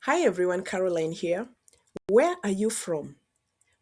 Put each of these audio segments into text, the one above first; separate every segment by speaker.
Speaker 1: Hi everyone, Caroline here. Where are you from?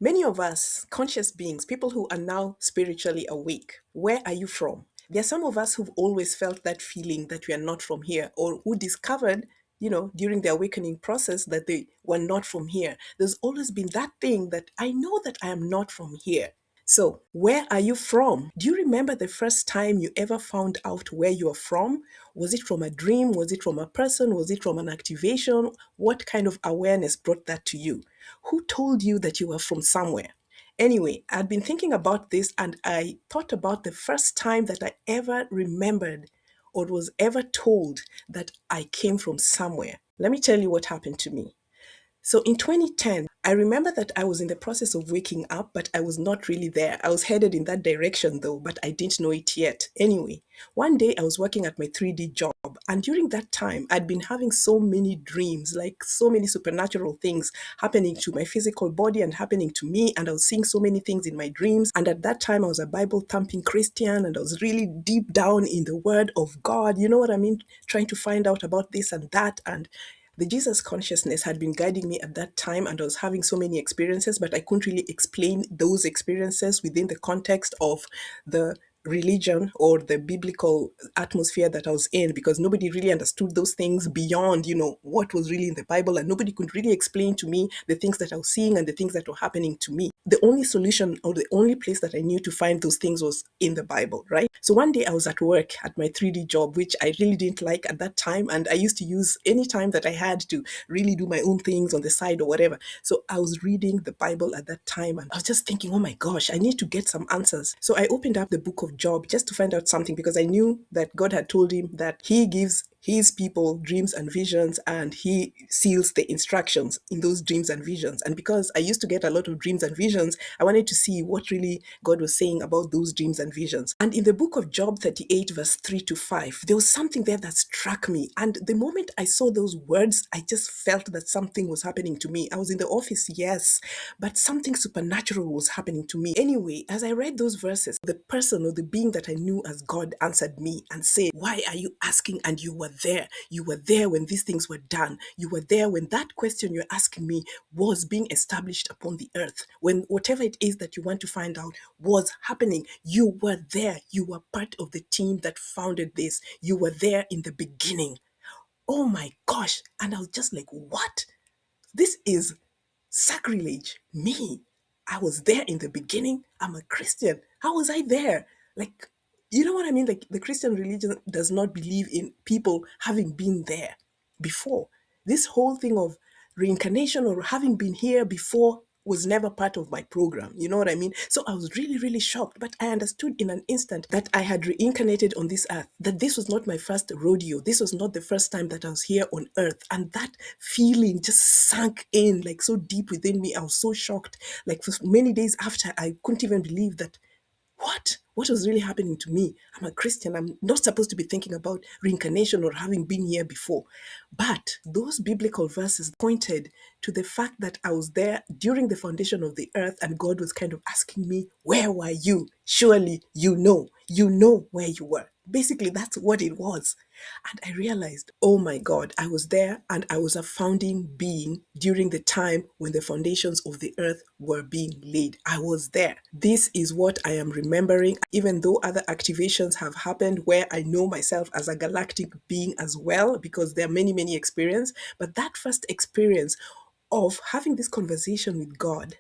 Speaker 1: Many of us, conscious beings, people who are now spiritually awake, where are you from? There are some of us who've always felt that feeling that we are not from here, or who discovered, during the awakening process that they were not from here. There's always been that thing that I know that I am not from here. So, where are you from? Do you remember the first time you ever found out where you are from? Was it from a dream? Was it from a person? Was it from an activation? What kind of awareness brought that to you? Who told you that you were from somewhere? Anyway, I'd been thinking about this and I thought about the first time that I ever remembered or was ever told that I came from somewhere. Let me tell you what happened to me. So in 2010, I remember that I was in the process of waking up, but I was not really there. I was headed in that direction though, but I didn't know it yet. Anyway, one day I was working at my 3D job, and during that time, I'd been having so many dreams, like so many supernatural things happening to my physical body and happening to me. And I was seeing so many things in my dreams. And at that time, I was a Bible thumping Christian and I was really deep down in the Word of God. You know what I mean? Trying to find out about this and that. And the Jesus consciousness had been guiding me at that time, and I was having so many experiences, but I couldn't really explain those experiences within the context of the religion or the biblical atmosphere that I was in, because nobody really understood those things beyond, what was really in the Bible, and nobody could really explain to me the things that I was seeing and the things that were happening to me. The only solution or the only place that I knew to find those things was in the Bible, right? So one day I was at work at my 3D job, which I really didn't like at that time. And I used to use any time that I had to really do my own things on the side or whatever. So I was reading the Bible at that time and I was just thinking, oh my gosh, I need to get some answers. So I opened up the book of Job just to find out something, because I knew that God had told him that he gives his people dreams and visions and he seals the instructions in those dreams and visions. And because I used to get a lot of dreams and visions, I wanted to see what really God was saying about those dreams and visions. And in the book of Job 38, verse 3 to 5, there was something there that struck me. And the moment I saw those words, I just felt that something was happening to me. I was in the office, yes, but something supernatural was happening to me. Anyway, as I read those verses, the person or the being that I knew as God answered me and said, why are you asking? And you were there. You were there when these things were done. You were there when that question you're asking me was being established upon the earth. When whatever it is that you want to find out was happening, you were there. You were part of the team that founded this. You were there in the beginning. Oh my gosh. And I was just like, what? This is sacrilege. Me. I was there in the beginning. I'm a Christian. How was I there? Like, you know what I mean? Like, the Christian religion does not believe in people having been there before. This whole thing of reincarnation or having been here before was never part of my program. You know what I mean? So I was really, really shocked. But I understood in an instant that I had reincarnated on this earth, that this was not my first rodeo. This was not the first time that I was here on earth. And that feeling just sank in like so deep within me. I was so shocked. Like for many days after, I couldn't even believe that what was really happening to me. I'm a Christian. I'm not supposed to be thinking about reincarnation or having been here before. But those biblical verses pointed to the fact that I was there during the foundation of the earth, and God was kind of asking me, where were you? Surely you know where you were. Basically, that's what it was. And I realized, oh my God, I was there and I was a founding being during the time when the foundations of the earth were being laid. I was there. This is what I am remembering, even though other activations have happened where I know myself as a galactic being as well, because there are many, many experiences. But that first experience of having this conversation with God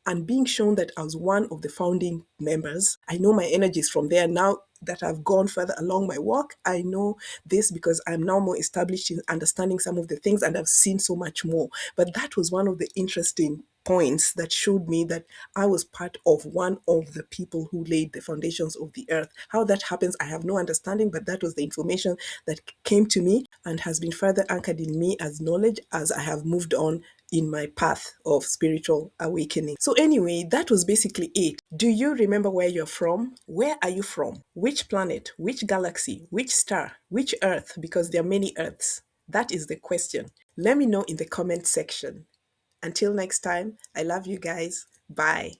Speaker 1: and being shown that I was one of the founding members. I know my energies from there now that I've gone further along my walk. I know this because I'm now more established in understanding some of the things and I've seen so much more. But that was one of the interesting points that showed me that I was part of one of the people who laid the foundations of the earth. How that happens, I have no understanding, but that was the information that came to me and has been further anchored in me as knowledge as I have moved on in my path of spiritual awakening. So, anyway, that was basically it. Do you remember where you're from? Where are you from? Which planet? Which galaxy? Which star? Which earth? Because there are many earths. That is the question. Let me know in the comment section. Until next time, I love you guys. Bye.